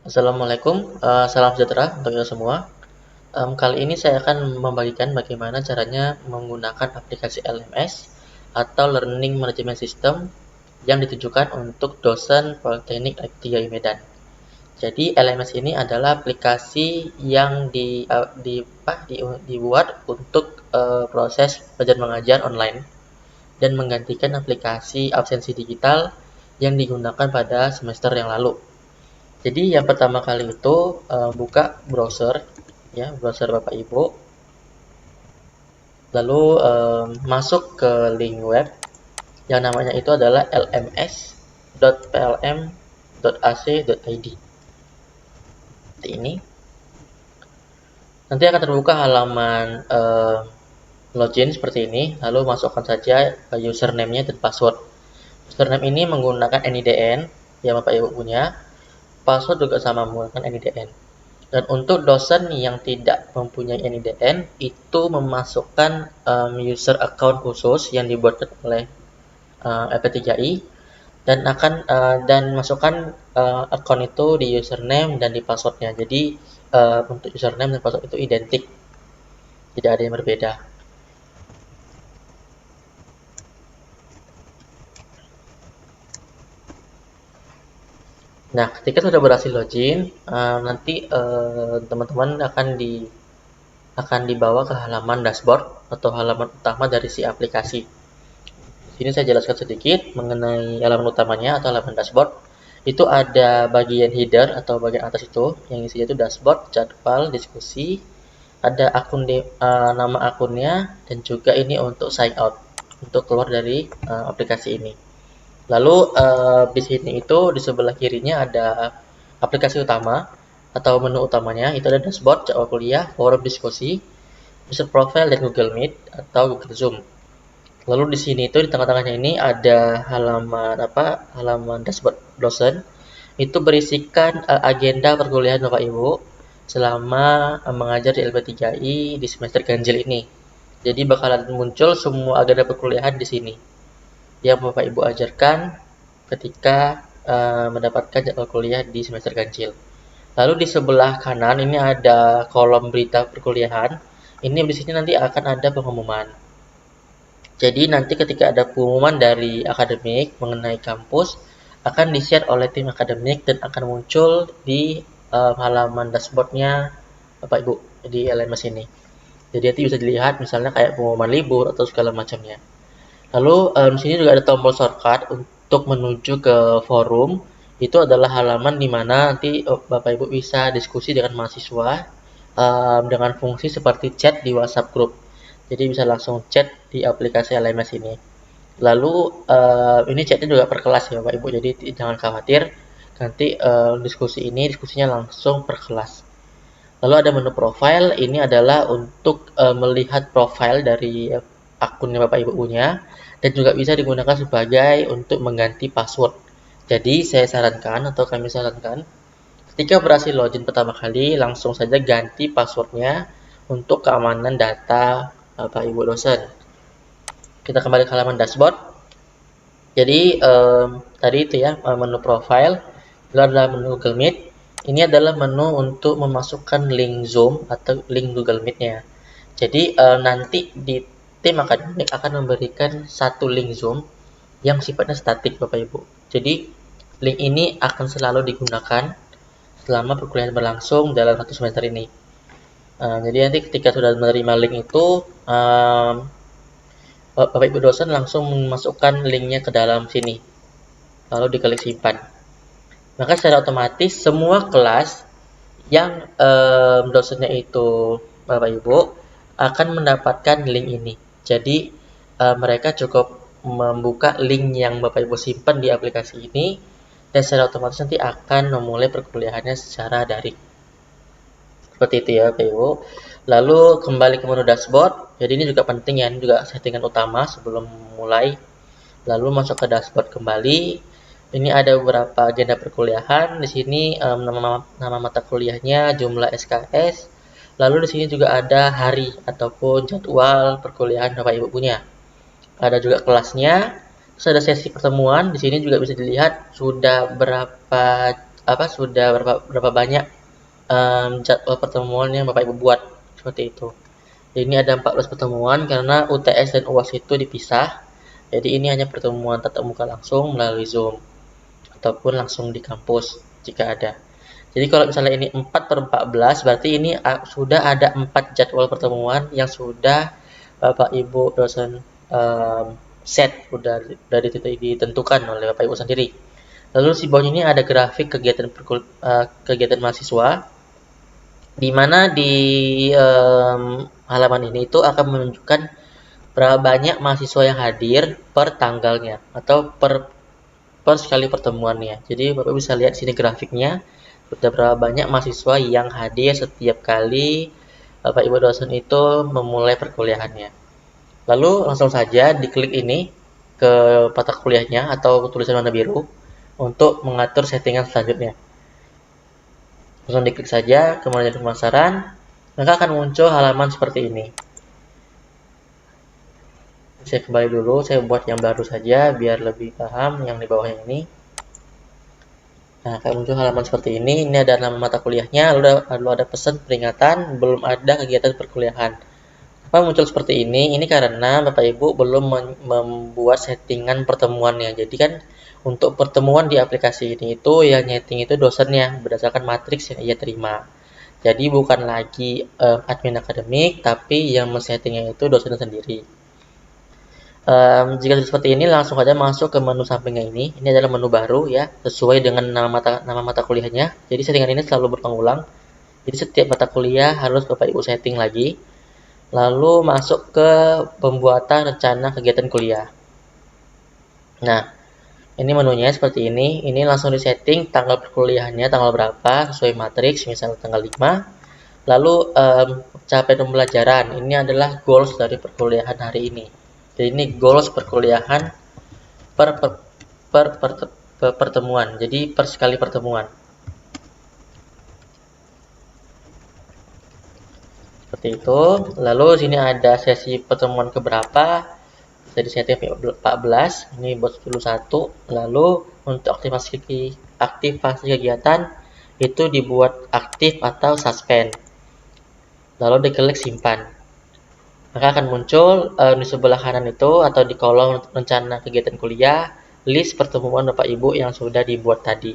Assalamualaikum, salam sejahtera untuk kita semua. Kali ini saya akan membagikan bagaimana caranya menggunakan aplikasi LMS atau Learning Management System yang ditujukan untuk dosen Politeknik I3I Medan. Jadi LMS ini adalah aplikasi yang dibuat untuk proses belajar mengajar online dan menggantikan aplikasi absensi digital yang digunakan pada semester yang lalu. Jadi yang pertama kali itu buka browser, ya browser Bapak Ibu, lalu masuk ke link web yang namanya itu adalah lms.plm.ac.id. Seperti ini. Nanti akan terbuka halaman login seperti ini, lalu masukkan saja username-nya dan password. Username ini menggunakan NIDN yang Bapak Ibu punya. Password juga sama menggunakan NIDN. Dan untuk dosen yang tidak mempunyai NIDN, itu memasukkan user account khusus yang dibuatkan oleh LP3I dan masukkan account itu di username dan di passwordnya. Jadi untuk username dan password itu identik, tidak ada yang berbeda. Nah, ketika sudah berhasil login, nanti teman-teman akan dibawa ke halaman dashboard atau halaman utama dari si aplikasi. Di sini saya jelaskan sedikit mengenai halaman utamanya atau halaman dashboard. Itu ada bagian header atau bagian atas itu yang isinya itu dashboard, jadwal, diskusi, ada nama akunnya, dan juga ini untuk sign out untuk keluar dari aplikasi ini. Lalu di sini itu di sebelah kirinya ada aplikasi utama atau menu utamanya, itu ada dashboard, jadwal kuliah, forum diskusi, user profile, dan Google Meet atau Google Zoom. Lalu di sini itu di tengah-tengahnya ini ada halaman dashboard dosen. Itu berisikan agenda perkuliahan Bapak Ibu selama mengajar di LP3I di semester ganjil ini. Jadi bakalan muncul semua agenda perkuliahan di sini yang Bapak Ibu ajarkan ketika mendapatkan jadwal kuliah di semester ganjil. Lalu di sebelah kanan ini ada kolom berita perkuliahan. Ini di sini nanti akan ada pengumuman. Jadi nanti ketika ada pengumuman dari akademik mengenai kampus akan di-share oleh tim akademik dan akan muncul di halaman dashboardnya Bapak Ibu di LMS ini. Jadi nanti bisa dilihat misalnya kayak pengumuman libur atau segala macamnya. Lalu di sini juga ada tombol shortcut untuk menuju ke forum. Itu adalah halaman di mana nanti Bapak Ibu bisa diskusi dengan mahasiswa dengan fungsi seperti chat di WhatsApp group. Jadi bisa langsung chat di aplikasi LMS ini. Lalu ini chatnya juga per kelas ya Bapak Ibu. Jadi jangan khawatir nanti diskusinya langsung per kelas. Lalu ada menu profile. Ini adalah untuk melihat profile dari akunnya Bapak Ibu punya dan juga bisa digunakan sebagai untuk mengganti password. Jadi saya sarankan atau kami sarankan ketika berhasil login pertama kali langsung saja ganti passwordnya untuk keamanan data Bapak Ibu dosen. Kita kembali ke halaman dashboard. Jadi tadi itu ya menu profile, lalu ada menu Google Meet. Ini adalah menu untuk memasukkan link Zoom atau link Google Meet-nya. Jadi nanti di tim akademik akan memberikan satu link Zoom yang sifatnya statik Bapak Ibu. Jadi link ini akan selalu digunakan selama perkuliahan berlangsung dalam satu semester ini. Jadi nanti ketika sudah menerima link itu, Bapak Ibu dosen langsung memasukkan linknya ke dalam sini, lalu diklik simpan. Maka secara otomatis semua kelas yang dosennya itu Bapak Ibu akan mendapatkan link ini. Jadi mereka cukup membuka link yang Bapak Ibu simpan di aplikasi ini dan secara otomatis nanti akan memulai perkuliahannya secara daring. Seperti itu ya Bapak Ibu. Lalu kembali ke menu dashboard. Jadi ini juga penting ya, ini juga settingan utama sebelum mulai. Lalu masuk ke dashboard kembali. Ini ada beberapa agenda perkuliahan. Di sini nama mata kuliahnya, jumlah SKS. Lalu di sini juga ada hari ataupun jadwal perkuliahan Bapak Ibu punya. Ada juga kelasnya. Terus ada sesi pertemuan. Di sini juga bisa dilihat sudah berapa sudah berapa banyak jadwal pertemuan yang Bapak Ibu buat seperti itu. Jadi ini ada 14 pertemuan karena UTS dan UAS itu dipisah. Jadi ini hanya pertemuan tatap muka langsung melalui Zoom ataupun langsung di kampus jika ada. Jadi kalau misalnya ini 4/14 berarti ini sudah ada 4 jadwal pertemuan yang sudah Bapak Ibu dosen set udah ditentukan oleh Bapak Ibu sendiri. Lalu di bawah ini ada grafik kegiatan mahasiswa, di mana di halaman ini itu akan menunjukkan berapa banyak mahasiswa yang hadir per tanggalnya atau per sekali pertemuannya. Jadi Bapak bisa lihat sini grafiknya, sudah berapa banyak mahasiswa yang hadir setiap kali Bapak Ibu dosen itu memulai perkuliahannya. Lalu langsung saja diklik ini ke mata kuliahnya atau tulisan warna biru untuk mengatur settingan selanjutnya. Langsung diklik saja ke manajer pemasaran, maka akan muncul halaman seperti ini. Saya kembali dulu, saya buat yang baru saja biar lebih paham yang di bawahnya ini. Nah, akan muncul halaman seperti ini. Ini ada nama mata kuliahnya, lalu ada pesan peringatan belum ada kegiatan perkuliahan. Kenapa muncul seperti ini? Ini karena Bapak Ibu belum membuat settingan pertemuannya. Jadi kan untuk pertemuan di aplikasi ini itu yang nyeting itu dosennya berdasarkan matriks yang ia terima. Jadi bukan lagi admin akademik, tapi yang men-settingnya itu dosen sendiri. Jika seperti ini langsung saja masuk ke menu sampingnya ini. Ini adalah menu baru ya, sesuai dengan nama mata kuliahnya. Jadi settingan ini selalu berulang-ulang. Jadi setiap mata kuliah harus Bapak Ibu setting lagi. Lalu masuk ke pembuatan rencana kegiatan kuliah. Nah, ini menunya seperti ini. Ini langsung disetting tanggal perkuliahannya tanggal berapa sesuai matriks, misalnya tanggal 5. Lalu capaian pembelajaran. Ini adalah goals dari perkuliahan hari ini. Jadi ini goals perkuliahan per pertemuan. Jadi per sekali pertemuan. Seperti itu. Lalu sini ada sesi pertemuan keberapa, bisa disetting 14. Ini buat dulu 1. Lalu untuk aktivasi kegiatan itu dibuat aktif atau suspend. Lalu diklik simpan. Maka akan muncul di sebelah kanan itu atau di kolom rencana kegiatan kuliah list pertemuan Bapak Ibu yang sudah dibuat tadi.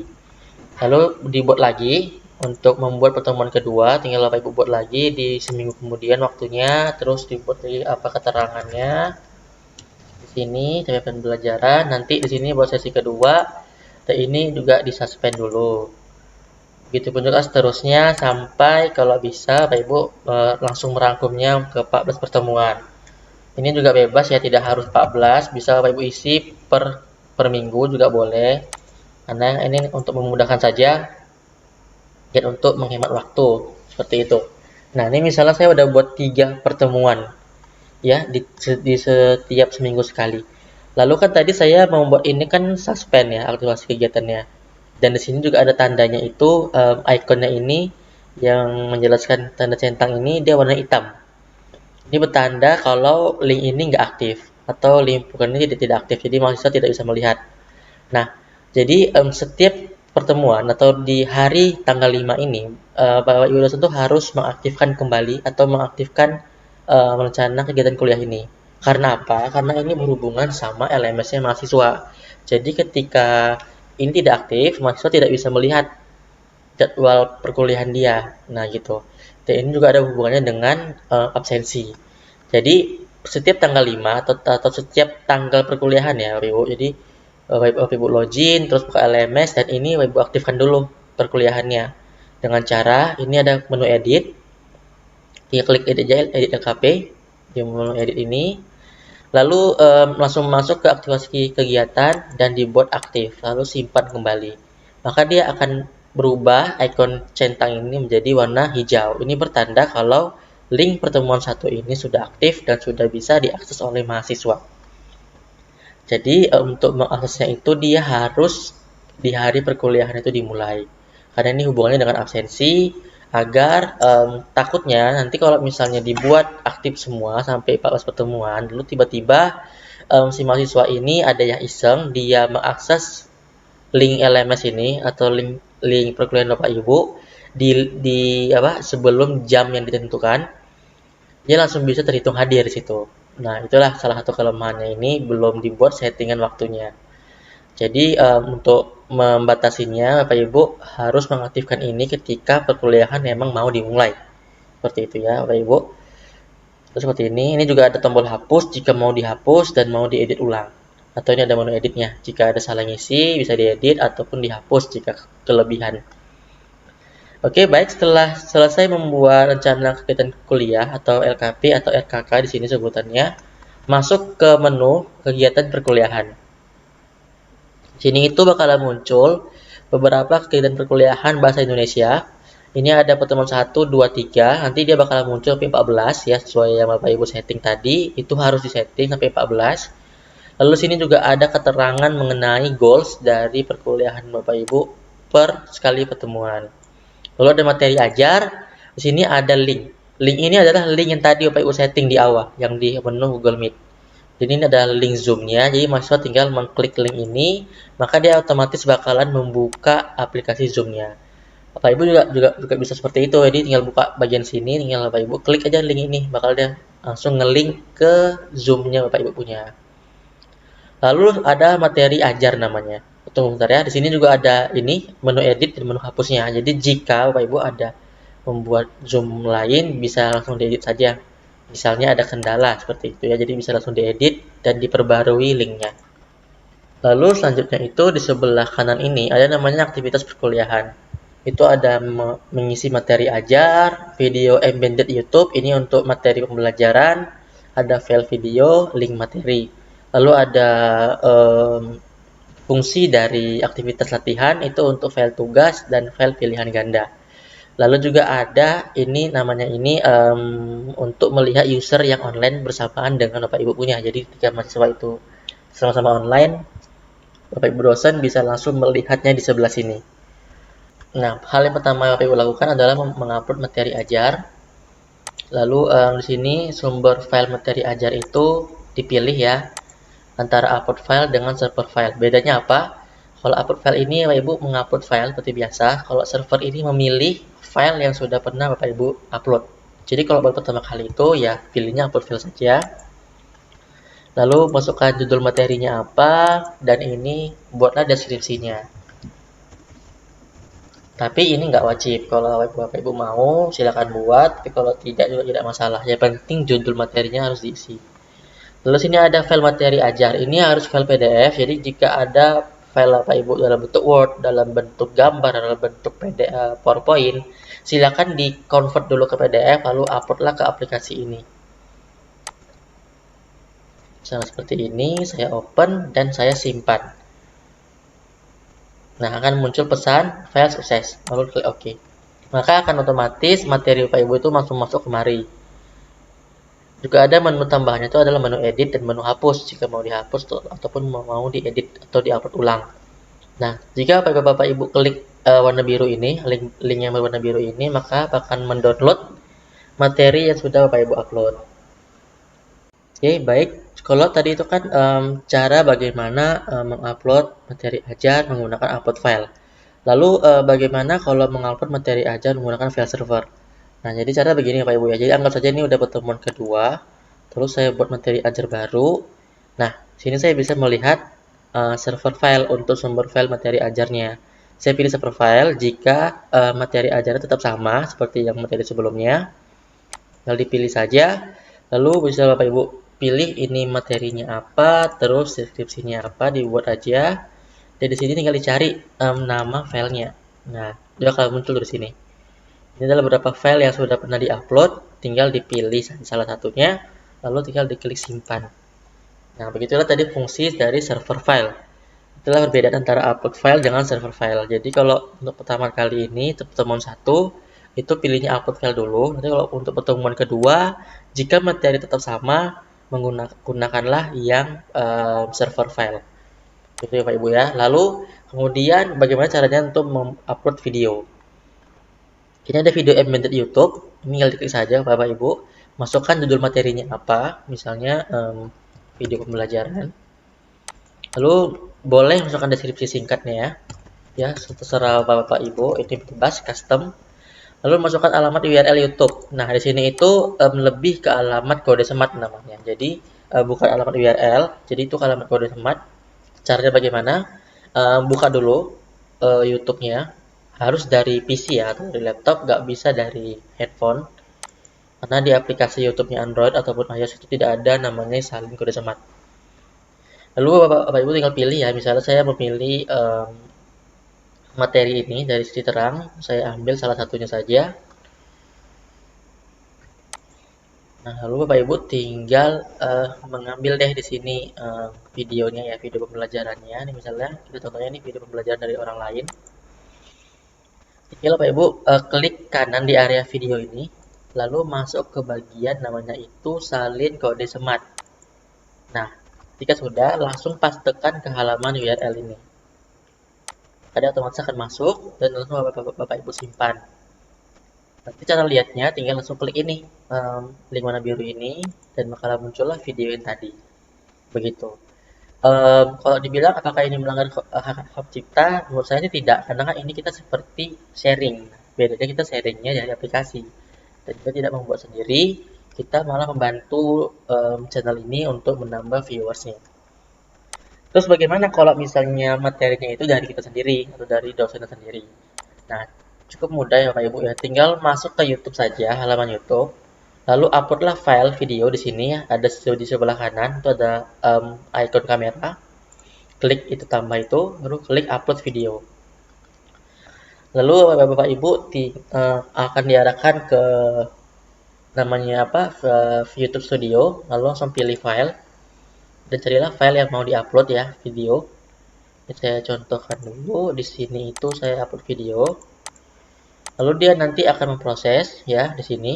Lalu dibuat lagi. Untuk membuat pertemuan kedua, tinggal Bapak Ibu buat lagi di seminggu kemudian waktunya, terus dibuat lagi apa keterangannya. Di sini capaian pembelajaran, nanti di sini buat sesi kedua, dan ini juga disuspend dulu. Begitu pun juga seterusnya sampai kalau bisa Bapak Ibu langsung merangkumnya ke 14 pertemuan. Ini juga bebas ya, tidak harus 14, bisa Bapak Ibu isi per minggu juga boleh. Karena ini untuk memudahkan saja dan untuk menghemat waktu seperti itu. Nah, ini misalnya saya udah buat 3 pertemuan ya di setiap seminggu sekali. Lalu kan tadi saya membuat ini kan suspend ya aktivasi kegiatannya. Dan di sini juga ada tandanya itu ikonnya ini yang menjelaskan tanda centang ini dia warna hitam. Ini bertanda kalau link ini nggak aktif atau link bukan ini tidak aktif. Jadi mahasiswa tidak bisa melihat. Nah, jadi setiap pertemuan atau di hari tanggal 5 ini Bapak Ibu dosen itu harus mengaktifkan kembali atau mengaktifkan rencana kegiatan kuliah ini. Karena apa? Karena ini berhubungan sama LMS-nya mahasiswa. Jadi ketika ini tidak aktif, mahasiswa tidak bisa melihat jadwal perkuliahan dia. Nah, gitu. Dan ini juga ada hubungannya dengan absensi. Jadi setiap tanggal 5 atau setiap tanggal perkuliahan ya, Bapak Ibu. Jadi Bapak Ibu login, terus buka LMS, dan ini Bapak Ibu aktifkan dulu perkuliahannya. Dengan cara, ini ada menu edit. Kita klik edit aja, edit LKP. Di menu edit ini. Lalu langsung masuk ke aktivasi kegiatan dan dibuat aktif. Lalu simpan kembali. Maka dia akan berubah ikon centang ini menjadi warna hijau. Ini bertanda kalau link pertemuan 1 ini sudah aktif dan sudah bisa diakses oleh mahasiswa. Jadi untuk mengaksesnya itu dia harus di hari perkuliahan itu dimulai. Karena ini hubungannya dengan absensi agar takutnya nanti kalau misalnya dibuat aktif semua sampai 14 pertemuan, lalu tiba-tiba si mahasiswa ini ada yang iseng dia mengakses link LMS ini atau link perkuliahan Bapak Ibu sebelum jam yang ditentukan, dia langsung bisa terhitung hadir di situ. Nah, itulah salah satu kelemahannya, ini belum dibuat settingan waktunya. Jadi untuk membatasinya, Bapak Ibu harus mengaktifkan ini ketika perkuliahan memang mau dimulai. Seperti itu ya, Bapak Ibu. Terus seperti ini juga ada tombol hapus jika mau dihapus dan mau diedit ulang. Atau ini ada menu editnya. Jika ada salah ngisi, bisa diedit ataupun dihapus jika kelebihan. Oke, baik, setelah selesai membuat rencana kegiatan kuliah atau LKP atau RKK di sini sebutannya, masuk ke menu kegiatan perkuliahan. Sini itu bakalan muncul beberapa kegiatan perkuliahan bahasa Indonesia. Ini ada pertemuan 1, 2, 3. Nanti dia bakalan muncul sampai 14 ya, sesuai yang Bapak Ibu setting tadi. Itu harus disetting sampai 14. Lalu sini juga ada keterangan mengenai goals dari perkuliahan Bapak Ibu per sekali pertemuan. Lalu ada materi ajar. Di sini ada link. Link ini adalah link yang tadi Bapak Ibu setting di awal, yang di menu Google Meet. Jadi ini adalah link Zoom-nya, jadi mahasiswa tinggal mengklik link ini, maka dia otomatis bakalan membuka aplikasi Zoom-nya. Bapak Ibu juga bisa seperti itu, jadi tinggal buka bagian sini, tinggal Bapak Ibu klik aja link ini, bakal dia langsung ngelink ke Zoom-nya Bapak Ibu punya. Lalu ada materi ajar namanya. Tunggu bentar ya, di sini juga ada ini menu edit dan menu hapusnya. Jadi jika Bapak Ibu ada membuat Zoom lain, bisa langsung diedit saja. Misalnya ada kendala seperti itu ya, jadi bisa langsung diedit dan diperbarui linknya. Lalu selanjutnya itu di sebelah kanan ini ada namanya aktivitas perkuliahan. Itu ada mengisi materi ajar, video embedded YouTube, ini untuk materi pembelajaran, ada file video, link materi. Lalu ada fungsi dari aktivitas latihan, itu untuk file tugas dan file pilihan ganda. Lalu juga ada ini namanya ini untuk melihat user yang online bersamaan dengan Bapak Ibu punya. Jadi ketika mahasiswa itu sama-sama online, Bapak Ibu dosen bisa langsung melihatnya di sebelah sini. Nah, hal yang pertama yang Bapak Ibu lakukan adalah mengupload materi ajar. Lalu di sini sumber file materi ajar itu dipilih ya, antara upload file dengan server file. Bedanya apa? Kalau upload file ini Bapak Ibu mengupload file seperti biasa. Kalau server ini memilih file yang sudah pernah Bapak Ibu upload. Jadi kalau baru pertama kali itu ya pilihnya upload file saja. Lalu masukkan judul materinya apa, dan ini buatlah deskripsinya. Tapi ini nggak wajib, kalau Bapak Ibu mau silakan buat, tapi kalau tidak juga tidak masalah. Yang penting judul materinya harus diisi. Lalu sini ada file materi ajar, ini harus file PDF, jadi jika ada file Bapak Ibu dalam bentuk Word, dalam bentuk gambar, dalam bentuk PDF, PowerPoint, silakan di-convert dulu ke PDF, lalu uploadlah ke aplikasi ini. Misalnya seperti ini, saya open dan saya simpan. Nah, akan muncul pesan file sukses, lalu klik OK. Maka akan otomatis materi Bapak Ibu itu langsung masuk kemari. Juga ada menu tambahannya, itu adalah menu edit dan menu hapus jika mau dihapus ataupun mau diedit atau diupload ulang. Nah, jika Bapak Ibu klik warna biru ini, link yang berwarna biru ini, maka akan mendownload materi yang sudah Bapak Ibu upload. Oke, baik. Kalau tadi itu kan cara bagaimana mengupload materi ajar menggunakan upload file. Lalu bagaimana kalau mengupload materi ajar menggunakan file server? Nah, jadi cara begini Pak Ibu ya. Jadi anggap saja ini udah pertemuan kedua, terus saya buat materi ajar baru. Nah, sini saya bisa melihat server file untuk sumber file materi ajarnya. Saya pilih server file jika materi ajarnya tetap sama seperti yang materi sebelumnya. Lalu dipilih saja. Lalu bisa Bapak Ibu pilih ini materinya apa, terus deskripsinya apa, dibuat aja. Dan di sini tinggal dicari nama filenya. Nah, dia akan muncul di sini. Ini adalah beberapa file yang sudah pernah diupload, tinggal dipilih salah satunya, lalu tinggal diklik simpan. Nah, begitulah tadi fungsi dari server file. Itulah perbedaan antara upload file dengan server file. Jadi kalau untuk pertama kali ini, pertemuan 1, itu pilihnya upload file dulu. Nanti kalau untuk pertemuan kedua, jika materi tetap sama, gunakanlah yang server file. Itu ya Pak Ibu ya. Lalu kemudian bagaimana caranya untuk mengupload video? Ini ada video embedded YouTube. Ini tinggal diklik saja Bapak Ibu. Masukkan judul materinya apa, misalnya video pembelajaran. Lalu boleh masukkan deskripsi singkatnya ya. ya, terserah Bapak Ibu, ini bebas custom. Lalu masukkan alamat URL YouTube. Nah, di sini itu lebih ke alamat kode smart namanya. Jadi bukan alamat URL, jadi itu alamat kode smart. Caranya bagaimana? Buka dulu YouTube-nya. Harus dari PC ya atau dari laptop, nggak bisa dari headphone. Karena di aplikasi YouTube-nya Android ataupun iOS itu tidak ada namanya salin kode smart. Lalu Bapak Ibu tinggal pilih ya. Misalnya saya memilih materi ini dari sisi terang, saya ambil salah satunya saja. Nah, lalu Bapak Ibu tinggal mengambil deh di sini videonya ya, video pembelajarannya. Ini misalnya kita contohnya ini video pembelajaran dari orang lain. Tinggal Bapak Ibu klik kanan di area video ini, lalu masuk ke bagian namanya itu salin kode smart. Nah, jika sudah, langsung pastekan ke halaman URL ini. Ada otomatis akan masuk dan langsung Bapak Ibu simpan. Nanti cara lihatnya tinggal langsung klik ini, link warna biru ini, dan bakalan muncullah video yang tadi. Begitu. Kalau dibilang apakah ini melanggar hak cipta, menurut saya ini tidak, karena kan ini kita seperti sharing. Bedanya kita sharingnya dari aplikasi, dan kita tidak membuat sendiri, kita malah membantu channel ini untuk menambah viewersnya. Terus bagaimana kalau misalnya materinya itu dari kita sendiri atau dari dosen sendiri? Nah, cukup mudah ya Bapak Ibu ya. Tinggal masuk ke YouTube saja, halaman YouTube. Lalu uploadlah file video di sini ya. Ada di sebelah kanan itu ada icon kamera. Klik itu tambah itu, lalu klik upload video. Lalu Bapak Ibu akan diarahkan ke namanya apa? Ke YouTube Studio. Lalu langsung pilih file dan carilah file yang mau diupload ya, video. Ini saya contohkan dulu. Di sini itu saya upload video. Lalu dia nanti akan memproses ya di sini.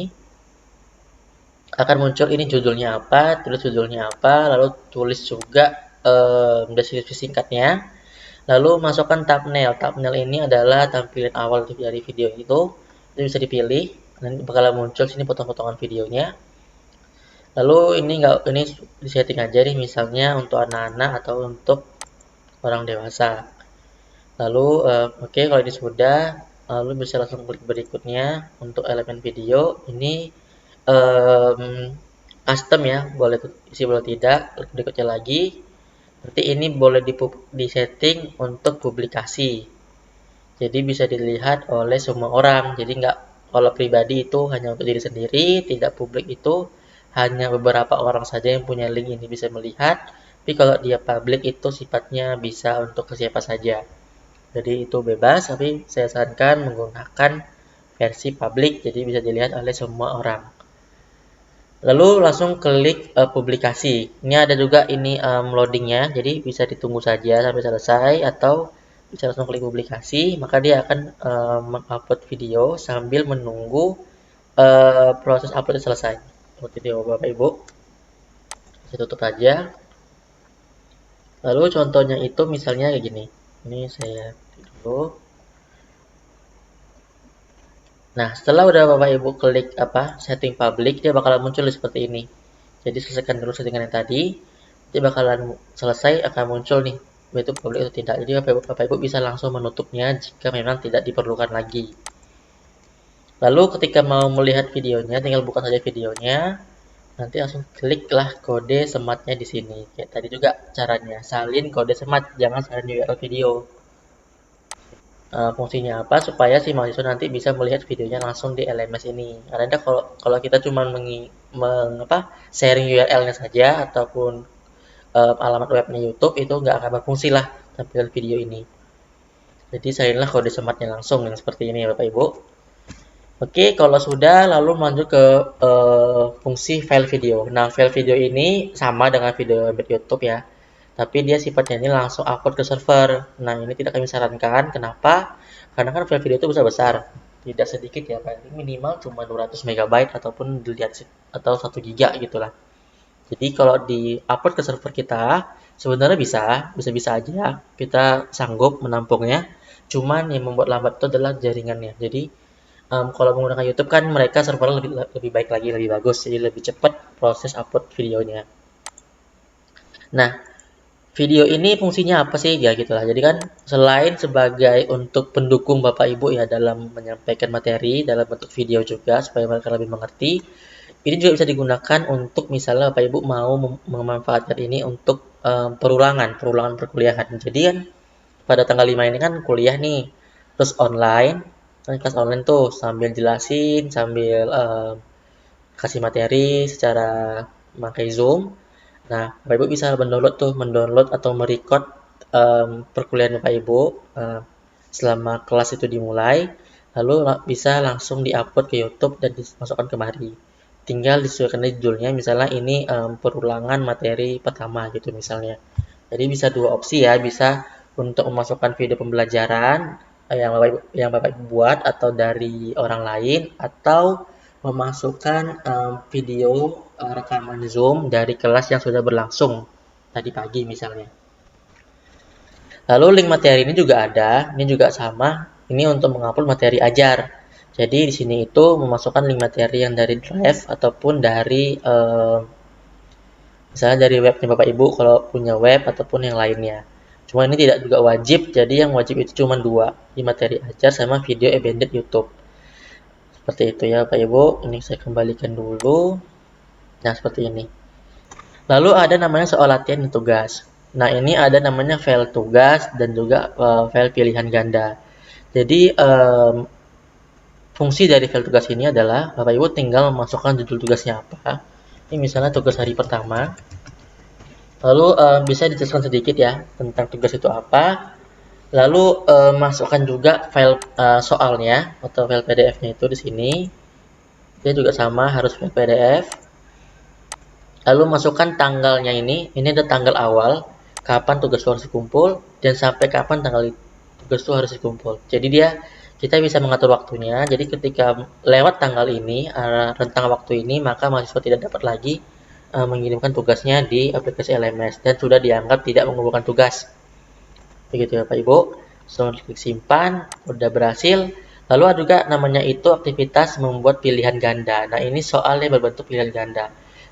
Akan muncul ini judulnya apa, tulis judulnya apa, lalu tulis juga deskripsi singkatnya. Lalu masukkan thumbnail. Thumbnail ini adalah tampilan awal dari video itu bisa dipilih. Nanti bakal muncul sini potong-potongan videonya. Lalu ini disetting aja nih misalnya untuk anak-anak atau untuk orang dewasa. Lalu oke, kalau ini sudah, lalu bisa langsung klik berikutnya untuk elemen video. Ini custom ya, boleh isi boleh tidak. Klik berikutnya lagi. Nanti ini boleh disetting untuk publikasi. Jadi bisa dilihat oleh semua orang. Jadi nggak, kalau pribadi itu hanya untuk diri sendiri, tidak publik itu hanya beberapa orang saja yang punya link ini bisa melihat. Tapi kalau dia publik itu sifatnya bisa untuk ke siapa saja. Jadi itu bebas, tapi saya sarankan menggunakan versi publik, jadi bisa dilihat oleh semua orang. Lalu langsung klik publikasi. Ini ada juga ini loadingnya, jadi bisa ditunggu saja sampai selesai atau bisa langsung klik publikasi. Maka dia akan mengupload video sambil menunggu proses upload selesai. Seperti itu Bapak Ibu. Saya tutup aja. Lalu contohnya itu misalnya kayak gini. Ini saya dulu. Nah, setelah udah Bapak Ibu klik setting public, dia bakalan muncul seperti ini. Jadi selesaikan dulu settingan yang tadi, dia bakalan selesai akan muncul nih, itu public atau tidak. Jadi Bapak Ibu bisa langsung menutupnya jika memang tidak diperlukan lagi. Lalu ketika mau melihat videonya, tinggal buka saja videonya. Nanti langsung kliklah kode smartnya di sini. Kayak tadi juga caranya, salin kode smart, jangan salin URL video. Fungsinya apa supaya si mahasiswa nanti bisa melihat videonya langsung di LMS ini. Karena kalau kita cuma sharing URL-nya saja ataupun alamat webnya YouTube itu nggak akan berfungsi lah tampilan video ini. Jadi salinlah kode smartnya langsung yang seperti ini ya Bapak Ibu. Oke, kalau sudah lalu lanjut ke fungsi file video. Nah, file video ini sama dengan video embed YouTube ya. Tapi dia sifatnya ini langsung upload ke server. Nah, ini tidak kami sarankan. Kenapa? Karena kan file video itu besar-besar. Tidak sedikit ya, paling minimal cuma 200 MB ataupun dilihat atau 1 GB gitulah. Jadi kalau di upload ke server kita, sebenarnya bisa aja kita sanggup menampungnya. Cuman yang membuat lambat itu adalah jaringannya. Jadi kalau menggunakan YouTube kan mereka servernya lebih baik lagi, lebih bagus, jadi lebih cepat proses upload videonya. Nah, Video ini fungsinya apa sih? Ya gitulah. Jadi kan selain sebagai untuk pendukung Bapak Ibu ya dalam menyampaikan materi dalam bentuk video juga supaya mereka lebih mengerti. Ini juga bisa digunakan untuk misalnya Bapak Ibu mau memanfaatkan ini untuk perulangan perkuliahan. Jadi kan pada tanggal 5 ini kan kuliah nih, terus online, kan kelas online tuh sambil jelasin, sambil kasih materi secara memakai Zoom. Nah, Bapak Ibu bisa mendownload atau merecord perkuliahan Bapak Ibu selama kelas itu dimulai, lalu bisa langsung diupload ke YouTube dan dimasukkan kemari. Tinggal disesuaikan judulnya, misalnya ini perulangan materi pertama gitu misalnya. Jadi bisa dua opsi ya, bisa untuk memasukkan video pembelajaran yang Bapak Ibu buat atau dari orang lain, atau memasukkan video rekaman Zoom dari kelas yang sudah berlangsung tadi pagi misalnya. Lalu link materi ini juga ada, ini juga sama, ini untuk mengupload materi ajar. Jadi di sini itu memasukkan link materi yang dari Drive ataupun dari misalnya dari webnya Bapak Ibu kalau punya web ataupun yang lainnya. Cuma ini tidak juga wajib, jadi yang wajib itu cuma dua, di materi ajar sama video embedded YouTube. Seperti itu ya Bapak Ibu, ini saya kembalikan dulu. Nah seperti ini. Lalu ada namanya soal latihan dan tugas. Nah ini ada namanya file tugas dan juga file pilihan ganda. Jadi fungsi dari file tugas ini adalah Bapak Ibu tinggal memasukkan judul tugasnya apa. Ini misalnya tugas hari pertama. Lalu bisa dijelaskan sedikit ya tentang tugas itu apa. Lalu masukkan juga file soalnya atau file PDF-nya itu di sini. Dia juga sama harus file PDF. Lalu masukkan tanggalnya ini ada tanggal awal, kapan tugas itu harus dikumpul, dan sampai kapan tanggal tugas itu harus dikumpul. Jadi kita bisa mengatur waktunya, jadi ketika lewat tanggal ini, rentang waktu ini, maka mahasiswa tidak dapat lagi mengirimkan tugasnya di aplikasi LMS, dan sudah dianggap tidak mengumpulkan tugas. Begitu ya Pak Ibu, setelah klik simpan, udah berhasil. Lalu ada juga namanya itu aktivitas membuat pilihan ganda. Nah ini soalnya berbentuk pilihan ganda.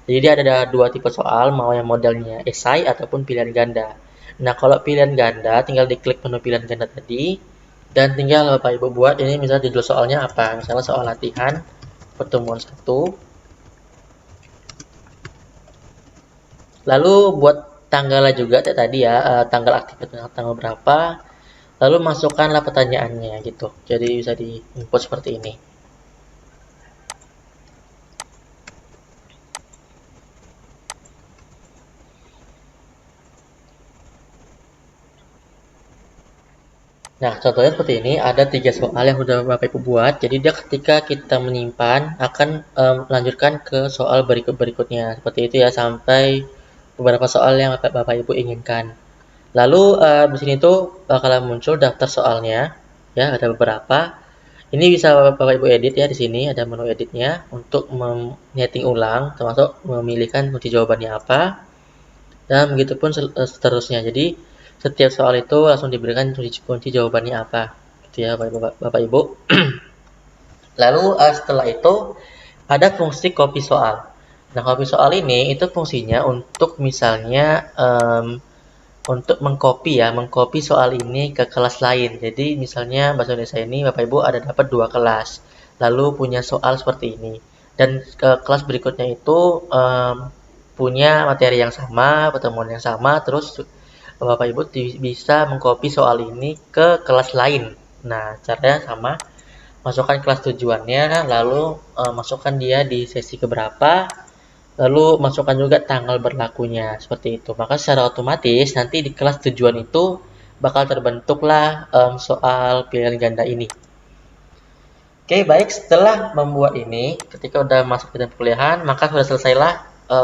Jadi dia ada dua tipe soal, mau yang modelnya esai ataupun pilihan ganda. Nah, kalau pilihan ganda, tinggal diklik menu pilihan ganda tadi, dan tinggal Bapak Ibu buat, ini misalnya judul soalnya apa, misalnya soal latihan, pertemuan 1. Lalu buat tanggalnya juga tadi ya, tanggal aktifnya tanggal berapa, lalu masukkanlah pertanyaannya gitu. Jadi bisa di input seperti ini. Nah, contohnya seperti ini, ada 3 soal yang sudah Bapak Ibu buat. Jadi dia ketika kita menyimpan akan melanjutkan ke soal berikutnya. Seperti itu ya, sampai beberapa soal yang Bapak Ibu inginkan. Lalu di sini tuh bakalan muncul daftar soalnya, ya ada beberapa. Ini bisa Bapak Ibu edit ya di sini ada menu editnya untuk menyeting ulang, termasuk memilihkan kunci jawabannya apa, dan begitupun seterusnya. Jadi setiap soal itu langsung diberikan kunci jawabannya apa, gitu ya Bapak Ibu. Lalu setelah itu ada fungsi copy soal. Nah copy soal ini itu fungsinya untuk misalnya untuk mengcopy soal ini ke kelas lain. Jadi misalnya bahasa Indonesia ini Bapak Ibu ada dapat 2 kelas, lalu punya soal seperti ini. Dan ke kelas berikutnya itu punya materi yang sama, pertemuan yang sama, terus Bapak Ibu bisa mengcopy soal ini ke kelas lain. Nah, caranya sama. Masukkan kelas tujuannya, lalu masukkan dia di sesi keberapa, lalu masukkan juga tanggal berlakunya, seperti itu. Maka secara otomatis nanti di kelas tujuan itu bakal terbentuklah soal pilihan ganda ini. Oke, baik. Setelah membuat ini, ketika udah masuk ke dalam perkuliahan, maka sudah selesailah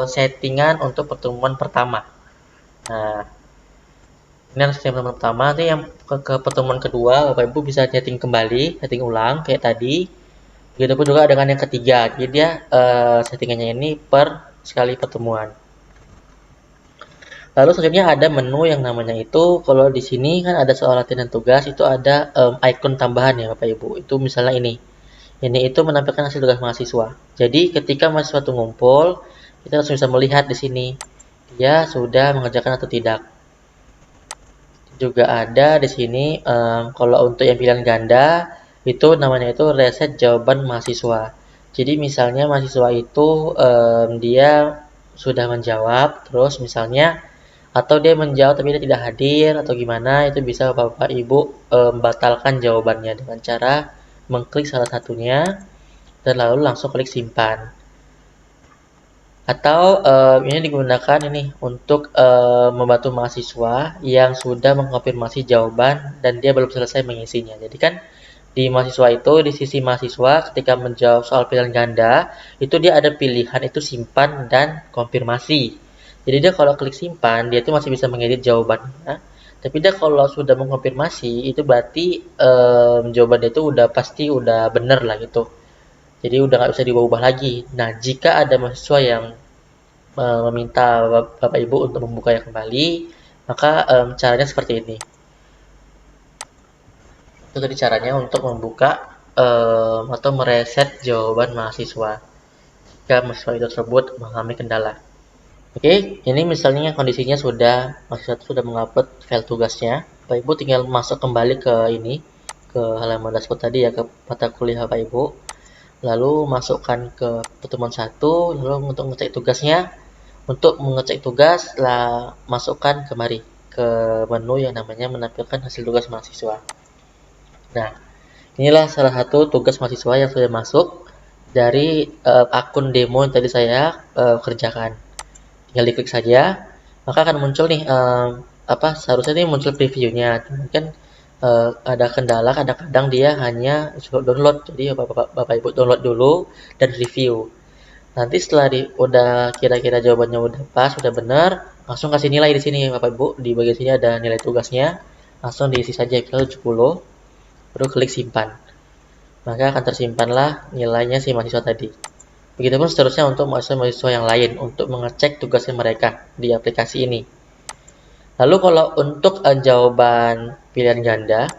settingan untuk pertemuan pertama. Nah, ini adalah settingan pertemuan pertama. Nanti yang ke pertemuan kedua, Bapak Ibu bisa setting kembali, setting ulang kayak tadi. Begitupun juga dengan yang ketiga. Jadi dia settingannya ini per sekali pertemuan. Lalu selanjutnya ada menu yang namanya itu, kalau di sini kan ada soal latihan dan tugas, itu ada icon tambahan ya Bapak Ibu. Itu misalnya ini. Ini itu menampilkan hasil tugas mahasiswa. Jadi ketika mahasiswa itu ngumpul, kita langsung bisa melihat di sini dia sudah mengerjakan atau tidak. juga ada di sini. Kalau untuk yang pilihan ganda itu namanya itu reset jawaban mahasiswa. Jadi misalnya mahasiswa itu dia sudah menjawab, terus misalnya atau dia menjawab tapi dia tidak hadir atau gimana, itu bisa Bapak Ibu membatalkan jawabannya dengan cara mengklik salah satunya dan lalu langsung klik simpan. Atau ini digunakan ini untuk membantu mahasiswa yang sudah mengkonfirmasi jawaban dan dia belum selesai mengisinya. Jadi kan di mahasiswa itu, di sisi mahasiswa ketika menjawab soal pilihan ganda, itu dia ada pilihan itu simpan dan konfirmasi. Jadi dia kalau klik simpan, dia itu masih bisa mengedit jawabannya. Tapi dia kalau sudah mengkonfirmasi, itu berarti jawabannya itu udah pasti udah bener lah gitu. Jadi udah nggak bisa diubah lagi. Nah, jika ada mahasiswa yang meminta Bapak Ibu untuk membukanya kembali, maka caranya seperti ini. Itu tadi caranya untuk membuka atau mereset jawaban mahasiswa jika mahasiswa itu tersebut mengalami kendala. Oke, ini misalnya kondisinya mahasiswa itu sudah mengupload file tugasnya. Bapak Ibu tinggal masuk kembali ke ini, ke halaman dashboard tadi ya, ke mata kuliah Bapak Ibu. Lalu masukkan ke pertemuan 1, lalu untuk mengecek tugasnya. Untuk mengecek tugas, masukkan kemari ke menu yang namanya menampilkan hasil tugas mahasiswa. Nah, inilah salah satu tugas mahasiswa yang sudah masuk dari akun demo yang tadi saya kerjakan. Tinggal diklik saja, maka akan muncul nih seharusnya ini muncul previewnya. Mungkin ada kendala, kadang-kadang dia hanya download. Jadi Bapak Ibu download dulu dan review. Nanti setelah udah kira-kira jawabannya udah pas, udah benar, langsung kasih nilai di sini Bapak Ibu. Di bagian sini ada nilai tugasnya, langsung diisi saja misalnya 70, baru klik simpan. Maka akan tersimpanlah nilainya si mahasiswa tadi. Begitupun seterusnya untuk mahasiswa-mahasiswa yang lain untuk mengecek tugasnya mereka di aplikasi ini. Lalu kalau untuk jawaban pilihan ganda,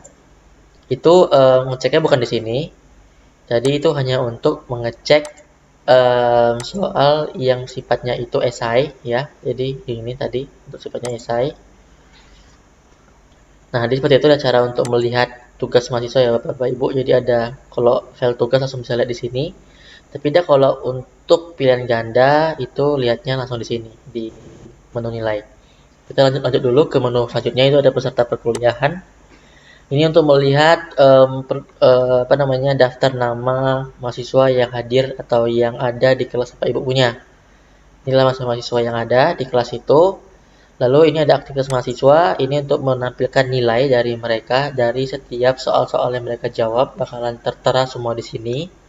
itu ngeceknya bukan di sini. Jadi itu hanya untuk mengecek soal yang sifatnya itu esai ya. Jadi ini tadi untuk sifatnya esai. Nah, jadi seperti itu adalah cara untuk melihat tugas mahasiswa ya Bapak Ibu. Jadi ada kalau file tugas langsung bisa lihat di sini. Tapi kalau untuk pilihan ganda itu lihatnya langsung di sini di menu nilai. Kita lanjut dulu ke menu selanjutnya, itu ada peserta perkuliahan. Ini untuk melihat daftar nama mahasiswa yang hadir atau yang ada di kelas Bapak Ibu punya. Inilah mahasiswa yang ada di kelas itu. Lalu ini ada aktivitas mahasiswa. Ini untuk menampilkan nilai dari mereka dari setiap soal-soal yang mereka jawab, bakalan tertera semua di sini.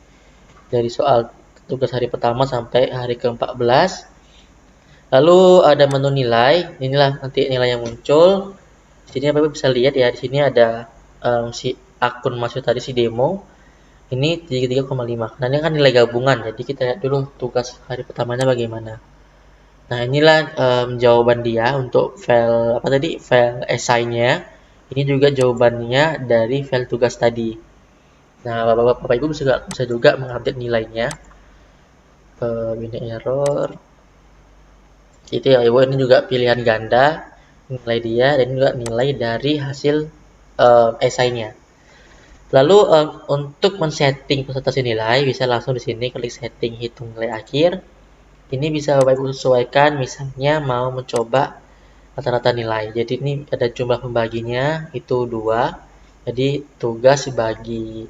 Dari soal tugas hari pertama sampai hari ke-14. Lalu ada menu nilai. Inilah nanti nilai yang muncul. Di sini Bapak bisa lihat ya, di sini ada si akun mahasiswa tadi, si demo. Ini 33,5. Nah, ini kan nilai gabungan. Jadi kita lihat dulu tugas hari pertamanya bagaimana. Nah, inilah jawaban dia untuk file file esainya. Ini juga jawabannya dari file tugas tadi. Nah, Bapak Ibu bisa juga mengupdate nilainya. Ini error. Itu ya Ibu, ini juga pilihan ganda nilai dia, dan juga nilai dari hasil esainya. Lalu untuk men-setting presentasi nilai, bisa langsung di sini klik setting hitung nilai akhir. Ini bisa Bapak Ibu sesuaikan, misalnya mau mencoba rata-rata nilai. Jadi ini ada jumlah pembaginya itu 2. Jadi tugas bagi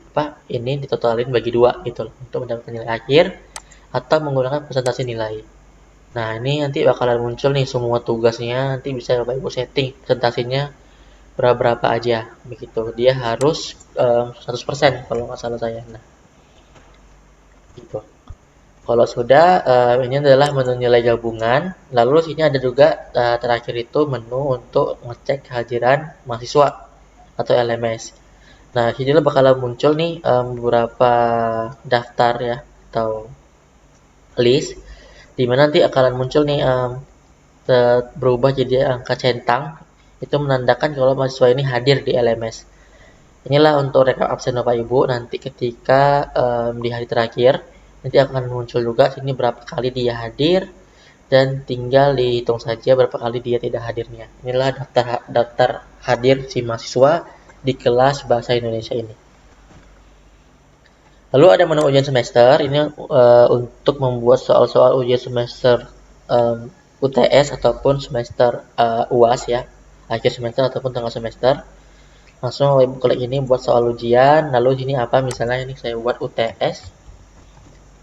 ini ditotalin bagi 2 gitu loh, untuk mendapatkan nilai akhir atau menggunakan presentasi nilai. Nah, ini nanti bakalan muncul nih semua tugasnya, nanti bisa Bapak Ibu setting presentasinya berapa aja begitu. Dia harus 100% kalau nggak salah saya. Nah, gitu. Kalau sudah, ini adalah menu nilai gabungan. Lalu sini ada juga terakhir itu menu untuk ngecek kehadiran mahasiswa atau LMS. Nah, sini bakalan muncul nih beberapa daftar ya atau list, dimana nanti akan muncul nih berubah jadi angka centang. Itu menandakan kalau mahasiswa ini hadir di LMS. Inilah untuk rekap absen Bapak Ibu. Nanti ketika di hari terakhir, nanti akan muncul juga sini berapa kali dia hadir, dan tinggal dihitung saja berapa kali dia tidak hadirnya. Inilah daftar hadir si mahasiswa di kelas bahasa Indonesia ini. Lalu ada menu ujian semester, ini untuk membuat soal-soal ujian semester UTS ataupun semester UAS ya, akhir semester ataupun tengah semester. Langsung ibu klik ini buat soal ujian, lalu sini apa, misalnya ini saya buat UTS.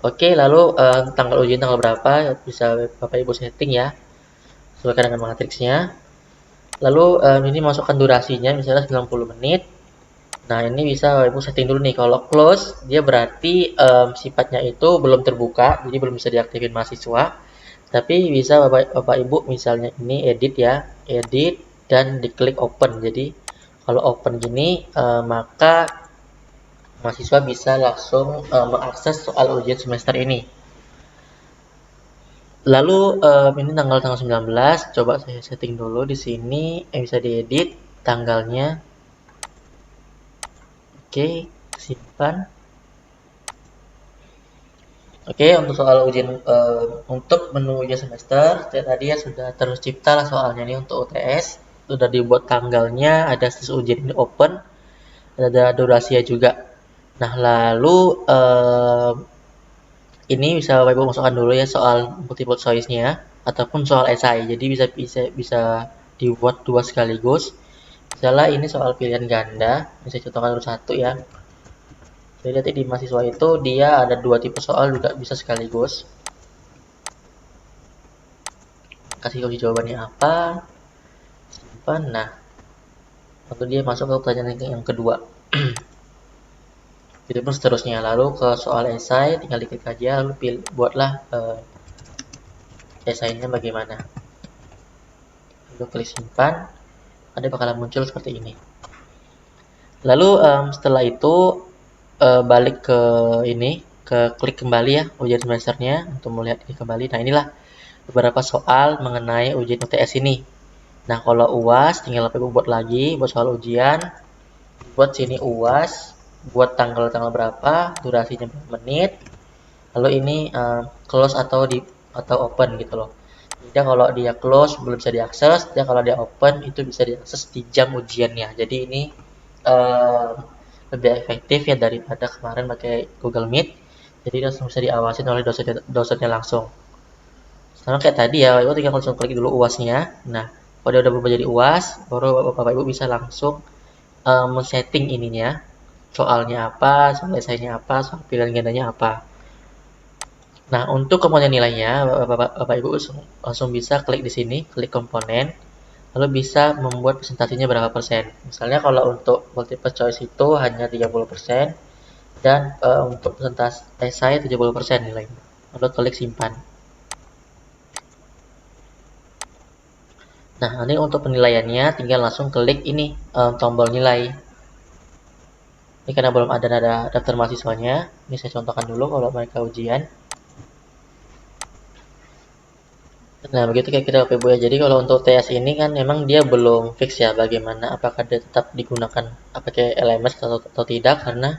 Oke, lalu tanggal ujian tanggal berapa, bisa Bapak Ibu setting ya, sesuaikan dengan matriksnya. Lalu ini masukkan durasinya, misalnya 90 menit. Nah, ini bisa Ibu setting dulu nih. Kalau close, dia berarti sifatnya itu belum terbuka, jadi belum bisa diaktifin mahasiswa. Tapi bisa Bapak Ibu misalnya ini edit ya, edit dan diklik open. Jadi kalau open gini, maka mahasiswa bisa langsung mengakses soal ujian semester ini. Lalu ini tanggal 19, coba saya setting dulu di sini, bisa diedit tanggalnya. Oke, simpan. Oke, untuk soal ujian untuk menu ujian semester tadi ya sudah tercipta lah soalnya ini untuk UTS, sudah dibuat tanggalnya, ada status ujian ini open, ada durasinya juga. Nah, lalu ini bisa Bapak Ibu masukkan dulu ya soal multiple choice-nya ataupun soal esai. Jadi bisa dibuat dua sekaligus. Misalnya ini soal pilihan ganda, bisa contohkan dulu satu ya. Jadi nanti di mahasiswa itu dia ada dua tipe soal juga bisa sekaligus. Kasih kunci jawabannya apa, simpan. Nah, lalu dia masuk ke pertanyaan yang kedua. Itu pun seterusnya. Lalu ke soal esai, tinggal diklik aja, lalu buatlah esainya bagaimana. Lalu klik simpan, ada bakalan muncul seperti ini. Lalu setelah itu balik ke ini, ke klik kembali ya ujian semesternya untuk melihat ini kembali. Nah, inilah beberapa soal mengenai ujian UTS ini. Nah, kalau UAS tinggal Bapak Ibu buat lagi, buat soal ujian, buat sini UAS, buat tanggal berapa, durasinya berapa menit, lalu ini close atau open gitu loh. Jadi kalau dia close belum bisa diakses, dan kalau dia open itu bisa diakses di jam ujiannya. Jadi ini lebih efektif ya daripada kemarin pakai Google Meet. Jadi langsung bisa diawasin oleh dosennya langsung. Sama kayak tadi ya, Bapak Ibu tinggal langsung klik dulu UAS-nya. Nah, kalau dia udah berubah jadi UAS, baru Bapak Ibu bisa langsung men-setting ininya, soalnya apa, soal esainya apa, soal pilihan gandanya apa. Nah, untuk komponen nilainya, Bapak Ibu langsung bisa klik di sini, klik komponen, lalu bisa membuat presentasinya berapa persen. Misalnya kalau untuk multiple choice itu hanya 30%, dan untuk presentasi esai 70% nilainya. Lalu klik simpan. Nah, ini untuk penilaiannya tinggal langsung klik ini tombol nilai. Ini karena belum ada daftar mahasiswanya, ini saya contohkan dulu kalau mereka ujian. Nah, begitu kayak kita Bapak Ibu ya. Jadi kalau untuk TS ini kan memang dia belum fix ya bagaimana apakah dia tetap digunakan pakai LMS atau tidak, karena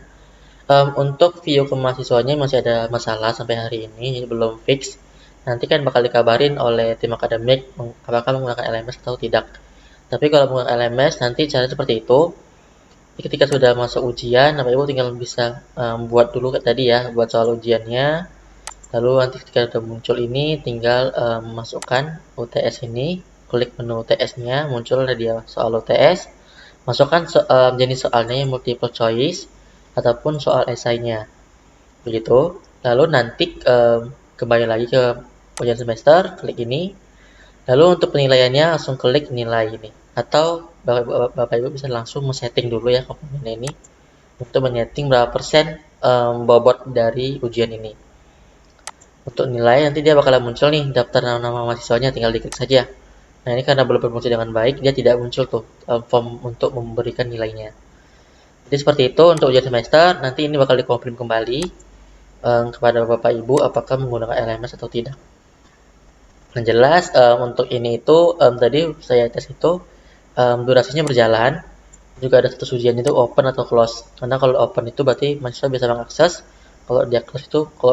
untuk view ke mahasiswanya masih ada masalah sampai hari ini, jadi belum fix. Nanti kan bakal dikabarin oleh tim akademik apakah menggunakan LMS atau tidak. Tapi kalau menggunakan LMS nanti cara seperti itu. Ketika sudah masuk ujian, Bapak Ibu tinggal bisa buat dulu kayak tadi ya, buat soal ujiannya. Lalu nanti ketika sudah muncul ini, tinggal masukkan UTS ini, klik menu UTS-nya, muncul dia soal UTS. Masukkan jenis soalnya yang multiple choice ataupun soal esainya. Begitu. Lalu nanti kembali lagi ke ujian semester, klik ini. Lalu untuk penilaiannya langsung klik nilai ini. Atau Bapak Ibu bisa langsung men-setting dulu ya komponen ini untuk men-setting berapa persen bobot dari ujian ini. Untuk nilai nanti dia bakalan muncul nih daftar nama-nama mahasiswanya, tinggal diklik saja. Nah, ini karena belum berfungsi dengan baik, dia tidak muncul tuh form untuk memberikan nilainya. Jadi seperti itu untuk ujian semester, nanti ini bakal dikonfirm kembali kepada Bapak Ibu apakah menggunakan LMS atau tidak. Yang jelas untuk ini itu tadi saya tes itu durasinya berjalan, juga ada status ujian itu open atau close. Karena kalau open itu berarti mahasiswa bisa mengakses, kalau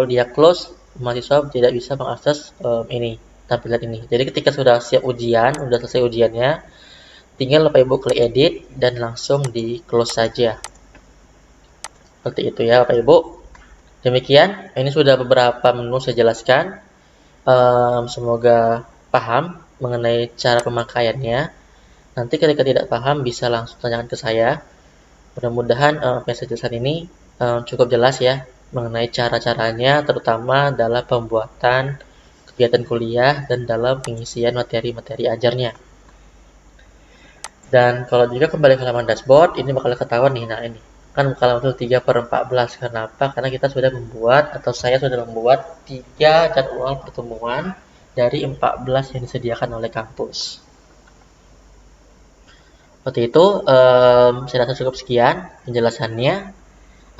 dia close mahasiswa tidak bisa mengakses ini tampilan ini. Jadi ketika sudah siap ujian, sudah selesai ujiannya, tinggal Bapak Ibu klik edit dan langsung di close saja. Seperti itu ya Bapak Ibu. Demikian, ini sudah beberapa menu saya jelaskan. Semoga paham mengenai cara pemakaiannya. Nanti ketika tidak paham bisa langsung tanyakan ke saya. Mudah-mudahan apa yang saya jelaskan ini cukup jelas ya mengenai cara-caranya, terutama dalam pembuatan kegiatan kuliah dan dalam pengisian materi-materi ajarnya. Dan kalau juga kembali ke halaman dashboard, ini bakal ketahuan nih, nah ini kan halaman 3/14. Kenapa? Karena kita sudah membuat, atau saya sudah membuat 3 jadwal pertemuan dari 14 yang disediakan oleh kampus. Seperti itu, saya rasa cukup sekian penjelasannya.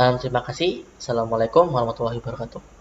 Terima kasih. Assalamualaikum warahmatullahi wabarakatuh.